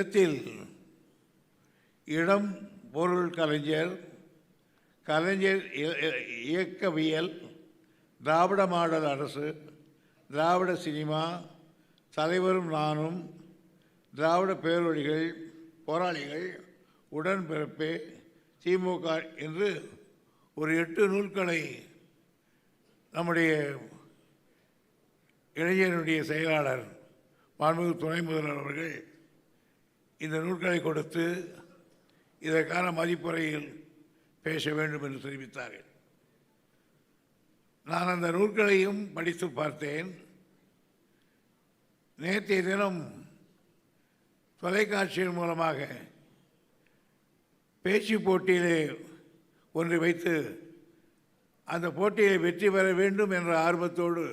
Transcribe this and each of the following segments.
இடத்தில் இடம் பொருள் கலைஞர், கலைஞர் இயக்கவியல், திராவிட மாடல் அரசு, திராவிட சினிமா, தலைவரும் நானும், திராவிட பேரொழிகள், போராளிகள், உடன்பிறப்பே, திமுக என்று ஒரு 8 நூல்களை நம்முடைய இளைஞருடைய செயலாளர் மாண்புமிகு துணை முதல்வர் அவர்கள் இந்த நூல்களை கொடுத்து இதற்கான மதிப்புரையில் பேச வேண்டும் என்று தெரிவித்தார்கள். நான் அந்த நூல்களையும் படித்து பார்த்தேன். நேற்றைய தினம் தொலைக்காட்சியின் மூலமாக பேச்சு போட்டியிலே ஒன்றை வைத்து அந்த போட்டியை வெற்றி பெற வேண்டும் என்ற ஆர்வத்தோடு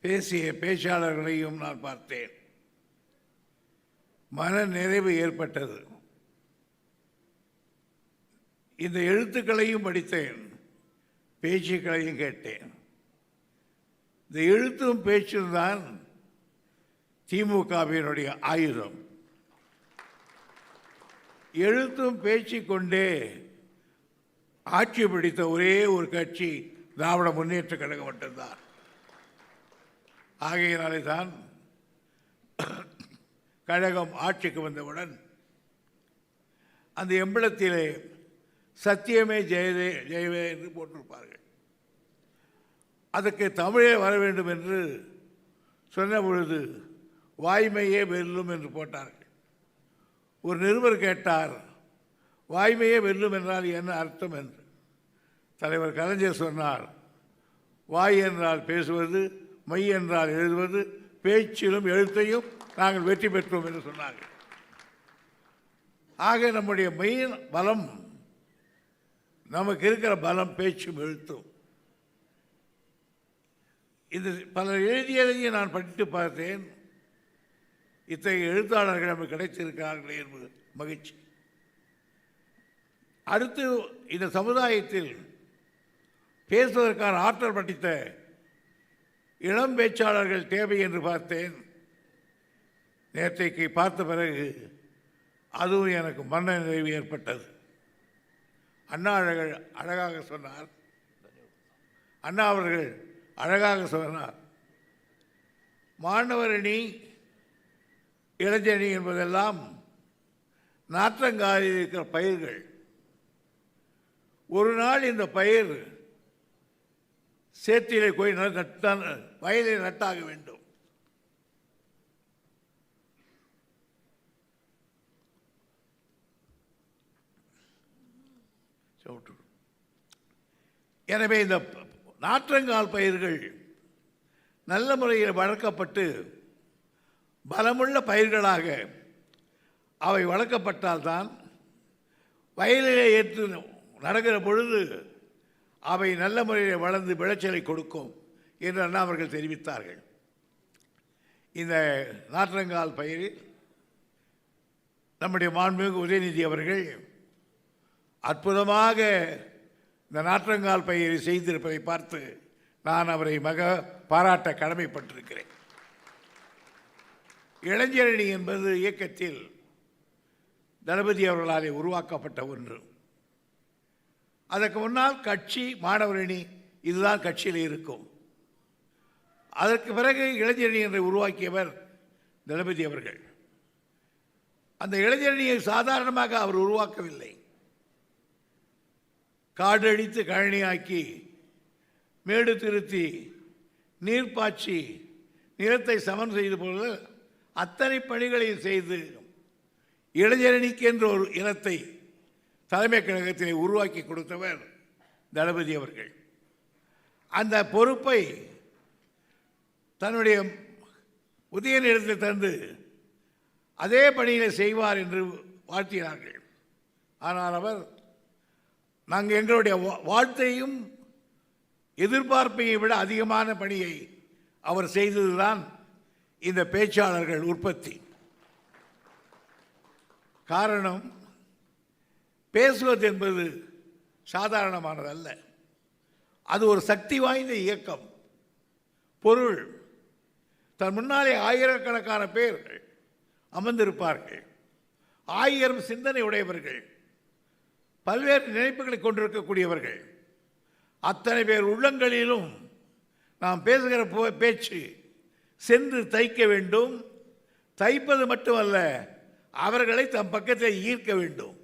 பேசிய பேச்சாளர்களையும் நான் பார்த்தேன். மன நிறைவு ஏற்பட்டது. இந்த எழுத்துக்களையும் படித்தேன், பேச்சுக்களையும் கேட்டேன். இந்த எழுத்தும் பேச்சும் தான் திமுகவினுடைய ஆயுதம். எழுத்தும் பேச்சு கொண்டே ஆட்சி பிடித்த ஒரே ஒரு கட்சி திராவிட முன்னேற்ற கழகம் மட்டும்தான். ஆகையினாலே தான் கழகம் ஆட்சிக்கு வந்தவுடன் அந்த எம்பளத்திலே சத்தியமே ஜெயதே ஜெயவே என்று போட்டிருப்பார்கள். அதற்கு தமிழே வர வேண்டும் என்று சொன்ன பொழுது வாய்மையே வெல்லும் என்று போட்டார்கள். ஒரு நிருபர் கேட்டார், வாய்மையே வெல்லும் என்றால் என்ன அர்த்தம் என்று. தலைவர் கலைஞர் சொன்னார், வாய் என்றால் பேசுவது, மை என்றால் எழுதுவது, பேச்சிலும் எழுத்தையும் நாங்கள் வெற்றி பெற்றோம் என்று சொன்னார்கள். ஆக நம்முடைய மெயின் பலம், நமக்கு இருக்கிற பலம் பேச்சும் எழுத்தும். இது பலர் எழுதியதையும் நான் படித்து பார்த்தேன். இத்தகைய எழுத்தாளர்கள் நமக்கு கிடைத்திருக்கிறார்களே என்பது மகிழ்ச்சி. அடுத்து இந்த சமுதாயத்தில் பேசுவதற்கான ஆற்றல் படித்த இளம் பேச்சாளர்கள் தேவை என்று பார்த்தேன். நேற்றைக்கு பார்த்த பிறகு அதுவும் எனக்கு மன நிறைவு ஏற்பட்டது. அண்ணா அழகாக சொன்னார். அண்ணா அவர்கள் அழகாக சொன்னார், மாணவரணி இளைஞரணி என்பதெல்லாம் நாற்றங்காலில் இருக்கிற பயிர்கள். ஒரு நாள் இந்த பயிர் சேற்றிலே போய் வயலில் நட்டாக வேண்டும். எனவே இந்த நாற்றங்கால் பயிர்கள் நல்ல முறையில் வளர்க்கப்பட்டு பலமுள்ள பயிர்களாக அவை வளர்க்கப்பட்டால்தான் வயலிலே ஏற்று நடக்கிற பொழுது அவை நல்ல முறையில் வளர்ந்து விளைச்சலை கொடுக்கும் என்று அண்ணா அவர்கள் தெரிவித்தார்கள். இந்த நாற்றங்கால் பயிரில் நம்முடைய மாண்புமிகு உதயநிதி அவர்கள் அற்புதமாக இந்த நாற்றங்கால் பயிரை செய்திருப்பதை பார்த்து நான் அவரை பாராட்ட கடமைப்பட்டிருக்கிறேன். இளைஞரணி என்பது இயக்கத்தில் தளபதி அவர்களாலே உருவாக்கப்பட்ட ஒன்று. அதற்கு முன்னால் கட்சி மாணவரணி இதுதான் கட்சியில் இருக்கும். அதற்கு பிறகு இளைஞரணி என்று உருவாக்கியவர் தளபதி அவர்கள். அந்த இளைஞரணியை சாதாரணமாக அவர் உருவாக்கவில்லை. காடு அடித்து கழனியாக்கி, மேடு திருத்தி, நீர் பாய்ச்சி, நிலத்தை சமன் செய்து போல அத்தனை பணிகளையும் செய்து இளைஞரணிக்கு என்ற ஒரு இனத்தை தலைமை கழகத்திலே உருவாக்கி கொடுத்தவர் தளபதி அவர்கள். அந்த பொறுப்பை தன்னுடைய உதயநிதியில் தந்து அதே பணியை செய்வார் என்று வாழ்த்தினார்கள். ஆனால் அவர், நாங்கள் எங்களுடைய வாழ்த்தையும் எதிர்பார்ப்பையை விட அதிகமான பணியை அவர் செய்ததுதான் இந்த பேச்சாளர்கள் உற்பத்தி. காரணம், பேசுவது என்பது சாதாரணமானதல்ல. அது ஒரு சக்தி வாய்ந்த இயக்கம். பொருள், தன் முன்னாலே ஆயிரக்கணக்கான பேர் அமர்ந்திருப்பார்கள். 1000 சிந்தனை உடையவர்கள், பல்வேறு நினைப்புகளை கொண்டிருக்கக்கூடியவர்கள். அத்தனை பேர் உள்ளங்களிலும் நாம் பேசுகிற பேச்சு சென்று தைக்க வேண்டும். தைப்பது மட்டுமல்ல, அவர்களை தம் பக்கத்தில் ஈர்க்க வேண்டும்.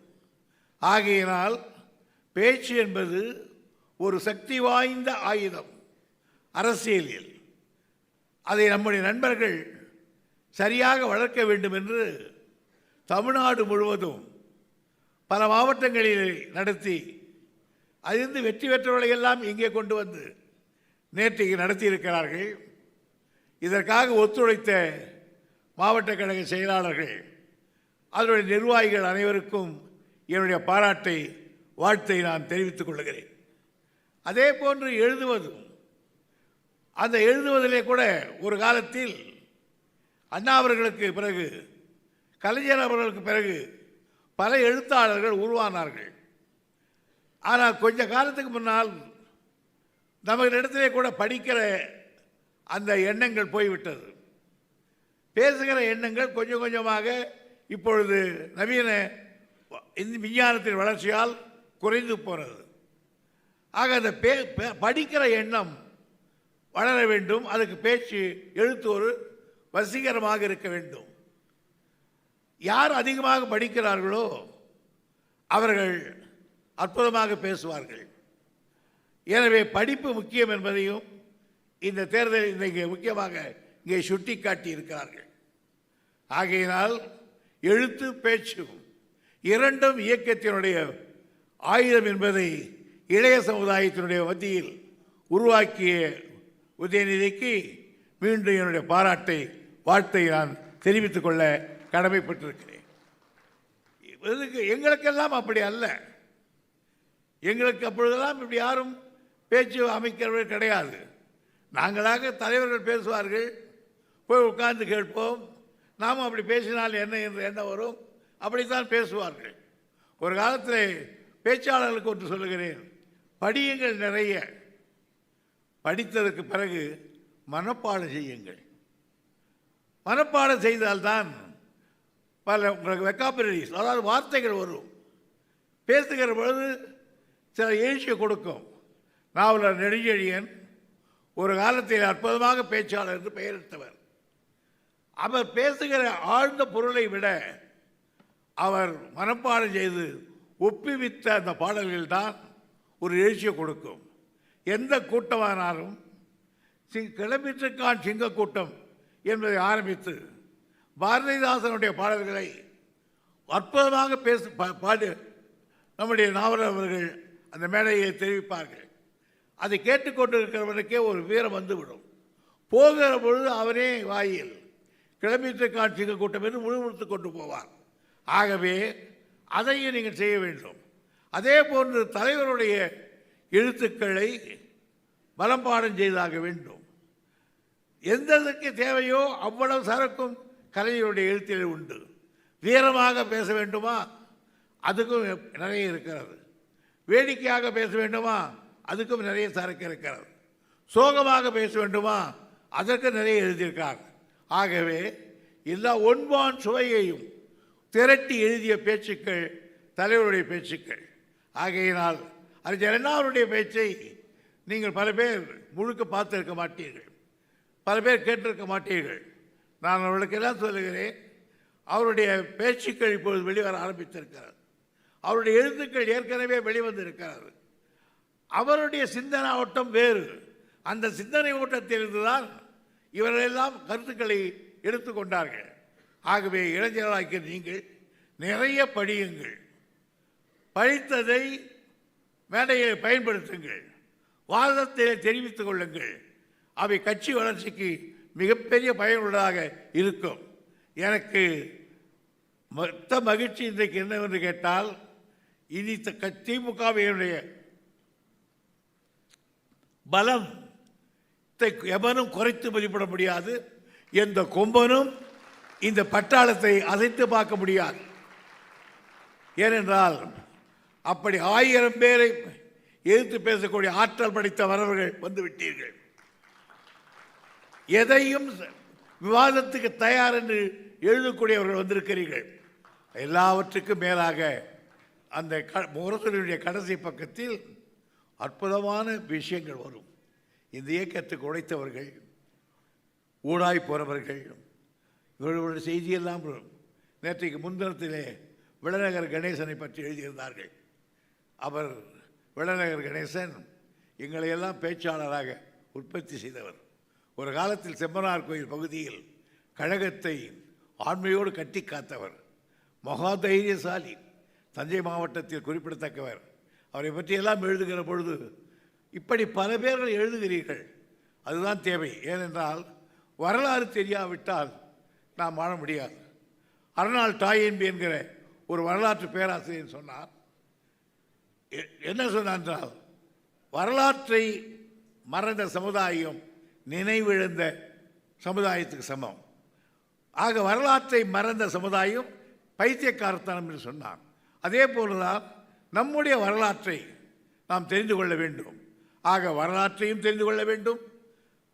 ஆகையினால் பேச்சு என்பது ஒரு சக்தி வாய்ந்த ஆயுதம் அரசியலில். அதை நம்முடைய நண்பர்கள் சரியாக வளர்க்க வேண்டும் என்று தமிழ்நாடு முழுவதும் பல மாவட்டங்களில் நடத்தி அதிலிருந்து வெற்றி பெற்றவர்களை எல்லாம் இங்கே கொண்டு வந்து நேற்றைக்கு நடத்தியிருக்கிறார்கள். இதற்காக ஒத்துழைத்த மாவட்ட கழக செயலாளர்கள், அதனுடைய நிர்வாகிகள் அனைவருக்கும் என்னுடைய பாராட்டை, வாழ்த்தை நான் தெரிவித்துக் கொள்கிறேன். அதே போன்று எழுதுவதும், அந்த எழுதுவதிலே கூட ஒரு காலத்தில் அண்ணா அவர்களுக்கு பிறகு, கலைஞர் அவர்களுக்கு பிறகு பல எழுத்தாளர்கள் உருவானார்கள். ஆனால் கொஞ்ச காலத்துக்கு முன்னால் நமது கூட படிக்கிற அந்த எண்ணங்கள் போய்விட்டது. பேசுகிற எண்ணங்கள் கொஞ்சம் கொஞ்சமாக இப்பொழுது நவீன விஞ்ஞானத்தின் வளர்ச்சியால் குறைந்து போகிறது. ஆக அந்த படிக்கிற எண்ணம் வளர வேண்டும். அதுக்கு பேச்சு, எழுத்து ஒரு வசீகரமாக இருக்க வேண்டும். யார் அதிகமாக படிக்கிறார்களோ அவர்கள் அற்புதமாக பேசுவார்கள். எனவே படிப்பு முக்கியம் என்பதையும் இந்த தேர்தல் இன்றைக்கு முக்கியமாக இங்கே சுட்டி காட்டி இருக்கிறார்கள். ஆகையினால் எழுத்து பேச்சும் இரண்டும் இயக்கத்தினுடைய ஆயுதம் என்பதை இளைய சமுதாயத்தினுடைய மத்தியில் உருவாக்கிய உதயநிதிக்கு மீண்டும் என்னுடைய பாராட்டை, வாழ்த்தை நான் தெரிவித்துக் கொள்ள கடமைப்பட்டிருக்கிறேன். எங்களுக்கெல்லாம் அப்படி அல்ல. எங்களுக்கு அப்பொழுதெல்லாம் இப்படி யாரும் பேச்சு அமைக்கிறவர்கள் கிடையாது. நாங்களாக தலைவர்கள் பேசுவார்கள், போய் உட்கார்ந்து கேட்போம். நாம் அப்படி பேசினால் என்ன என்று எண்ணம் வரும், அப்படித்தான் பேசுவார்கள். ஒரு காலத்தில் பேச்சாளர்களுக்கு ஒன்று சொல்லுகிறேன், படியுங்கள் நிறைய, படித்ததற்கு பிறகு மனப்பாடம் செய்யுங்கள். மனப்பாடம் செய்தால்தான் பல உங்களுக்கு வெக்காபுலரிஸ், அதாவது வார்த்தைகள் வரும். பேசுகிற பொழுது சில எழுச்சியை கொடுக்கும். நாவலர் நெடுஞ்செழியன் ஒரு காலத்தில் அற்புதமாக பேச்சாளர் என்று பெயரிட்டவர். அவர் பேசுகிற ஆழ்ந்த பொருளை விட அவர் மனப்பாடம் செய்து ஒப்புவித்த அந்த பாடல்கள் தான் ஒரு எழுச்சியை கொடுக்கும். எந்த கூட்டமானாலும் கிளம்பிற்றுக்கான் சிங்க கூட்டம் என்பதை ஆரம்பித்து பாரதிதாசனுடைய பாடல்களை அற்புதமாக பாடு நம்முடைய நாவலர் அவர்கள் அந்த மேடையை தெரிவிப்பார்கள். அதை கேட்டுக்கொண்டிருக்கிறவனுக்கே ஒரு வீரம் வந்துவிடும். போகிற பொழுது அவனே வாயில் கிளம்பிட்டு காட்சிகள் கூட்டம் என்று முழுமுறுத்து கொண்டு போவார். ஆகவே அதையும் நீங்கள் செய்ய வேண்டும். அதே போன்று தலைவருடைய எழுத்துக்களை மனப்பாடம் செய்தாக வேண்டும். எந்ததற்கு தேவையோ அவ்வளவு சரக்கும் கலைஞருடைய எழுத்திலே உண்டு. வீரமாக பேச வேண்டுமா, அதுக்கும் நிறைய இருக்கிறது. வேடிக்கையாக பேச வேண்டுமா, அதுக்கும் நிறைய சரக்கு இருக்கிறது. சோகமாக பேச வேண்டுமா, அதற்கு நிறைய எழுதியிருக்கார். ஆகவே எல்லா ஒன்பான் சுவையையும் திரட்டி எழுதிய பேச்சுக்கள் தலைவருடைய பேச்சுக்கள். ஆகையினால் அறிஞர் அண்ணாவுடைய பேச்சை நீங்கள் பல பேர் முழுக்க பார்த்திருக்க மாட்டீர்கள், பல பேர் கேட்டிருக்க மாட்டீர்கள். நான் அவர்களுக்கெல்லாம் சொல்லுகிறேன், அவருடைய பேச்சுக்கள் இப்பொழுது வெளிவர ஆரம்பித்திருக்கிறது. அவருடைய எழுத்துக்கள் ஏற்கனவே வெளிவந்திருக்கிறது. அவருடைய சிந்தனை ஓட்டம் வேறு. அந்த சிந்தனை ஓட்டத்திலிருந்துதான் இவர்களெல்லாம் கருத்துக்களை எடுத்துக்கொண்டார்கள். ஆகவே இளைஞர்களாகிய நீங்கள் நிறைய படியுங்கள், படித்ததை மேடையில் பயன்படுத்துங்கள், வாதத்தை தெரிவித்துக் கொள்ளுங்கள். அவை கட்சி வளர்ச்சிக்கு மிகப்பெரிய பயனுள்ளதாக இருக்கும். எனக்கு மொத்த மகிழ்ச்சி இன்றைக்கு என்னவென்று கேட்டால், இனி திமுகவினுடைய பலம் எவனும் குறைத்து மதிப்பிட முடியாது. எந்த கொம்பனும் இந்த பட்டாளத்தை அசைத்து பார்க்க முடியாது. ஏனென்றால் அப்படி 1000 பேரை எதிர்த்து பேசக்கூடிய ஆற்றல் படைத்த வரவர்கள் வந்துவிட்டீர்கள். எதையும் விவாதத்துக்கு தயார் என்று எழுதக்கூடியவர்கள் வந்திருக்கிறீர்கள். எல்லாவற்றுக்கும் மேலாக அந்த முரசொலியுடைய கடைசி பக்கத்தில் அற்புதமான விஷயங்கள் வரும். இந்த இயக்கத்துக்கு உழைத்தவர்கள், ஊடாய் போனவர்கள், இவர்களுடைய செய்தியெல்லாம் வரும். நேற்றைக்கு முன்தினத்திலே விளநகர் கணேசனை பற்றி எழுதியிருந்தார்கள். அவர் விளநகர் கணேசன் எங்களையெல்லாம் பேச்சாளராக உற்பத்தி செய்தவர். ஒரு காலத்தில் செம்மனார் கோயில் பகுதியில் கழகத்தை ஆண்மையோடு கட்டி காத்தவர். மகா தைரியசாலி, தஞ்சை மாவட்டத்தில் குறிப்பிடத்தக்கவர். அவரை பற்றியெல்லாம் எழுதுகிற பொழுது இப்படி பல பேர்கள் எழுதுகிறீர்கள், அதுதான் தேவை. ஏனென்றால் வரலாறு தெரியாவிட்டால் நாம் வாழ முடியாது. அர்னால்ட் டாயன்பி என்கிற ஒரு வரலாற்று பேராசிரியர் சொன்னார். என்ன சொன்னார் என்றால், வரலாற்றை மறந்த சமுதாயம் நினைவிழந்த சமுதாயத்துக்கு சமம். ஆக வரலாற்றை மறந்த சமுதாயம் பைத்தியக்காரத்தனம் என்று சொன்னார். அதே போலதான் நம்முடைய வரலாற்றை நாம் தெரிந்து கொள்ள வேண்டும். ஆக வரலாற்றையும் தெரிந்து கொள்ள வேண்டும்,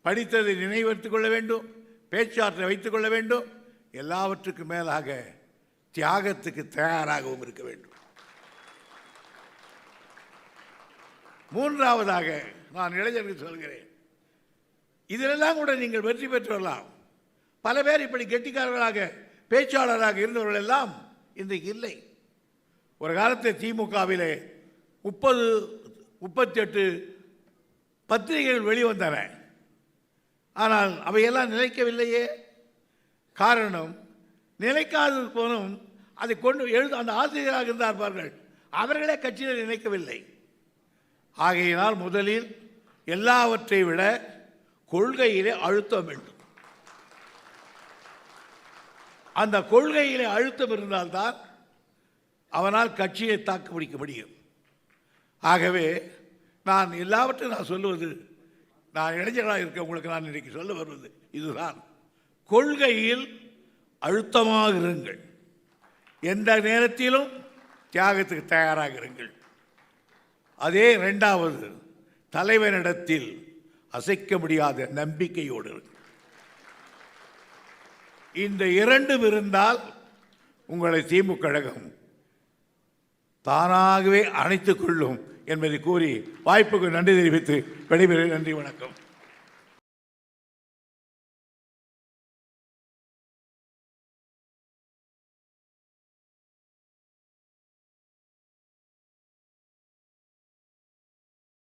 படித்ததை நினைவுறுத்திக் கொள்ள வேண்டும், பேச்சாற்றை வைத்துக் கொள்ள வேண்டும், எல்லாவற்றுக்கும் மேலாக தியாகத்துக்கு தயாராகவும் இருக்க வேண்டும். மூன்றாவதாக நான் இளைஞர்களுக்கு சொல்கிறேன், இதிலெல்லாம் கூட நீங்கள் வெற்றி பெற்று வரலாம். பல பேர் இப்படி கெட்டிக்காரர்களாக பேச்சாளராக இருந்தவர்கள் எல்லாம் இன்றைக்கு இல்லை. ஒரு காலத்தில் திமுகவிலே 30-38 பத்திரிகைகள் வெளிவந்தன. ஆனால் அவையெல்லாம் நிலைக்கவில்லையே. காரணம், நிலைக்காது போனும் அதை கொண்டு அந்த ஆசிரியராக இருந்தார்கள், அவர்களே கட்சியில் நினைக்கவில்லை. ஆகையினால் முதலில் எல்லாவற்றை விட கொள்கையிலே அழுத்தம் வேண்டும். அந்த கொள்கையிலே அழுத்தம் இருந்தால்தான் அவனால் கட்சியை தாக்கு பிடிக்க முடியும். ஆகவே நான் எல்லாவற்றையும் நான் சொல்லுவது, நான் இளைஞர்களாக இருக்க உங்களுக்கு நான் இன்றைக்கு சொல்ல வருவது இதுதான். கொள்கையில் அழுத்தமாக இருங்கள், எந்த நேரத்திலும் தியாகத்துக்கு தயாராக இருங்கள். அதே இரண்டாவது, தலைவனிடத்தில் அசைக்க முடியாத நம்பிக்கையோடு இருங்கள். இந்த இரண்டும் இருந்தால் உங்களை திமுக கழகம் தானாகவே அணைத்துக் கொள்ளும் என்பதை கூறி வாய்ப்புக்கு நன்றி தெரிவித்து விடைபெறுகிறேன். நன்றி, வணக்கம்.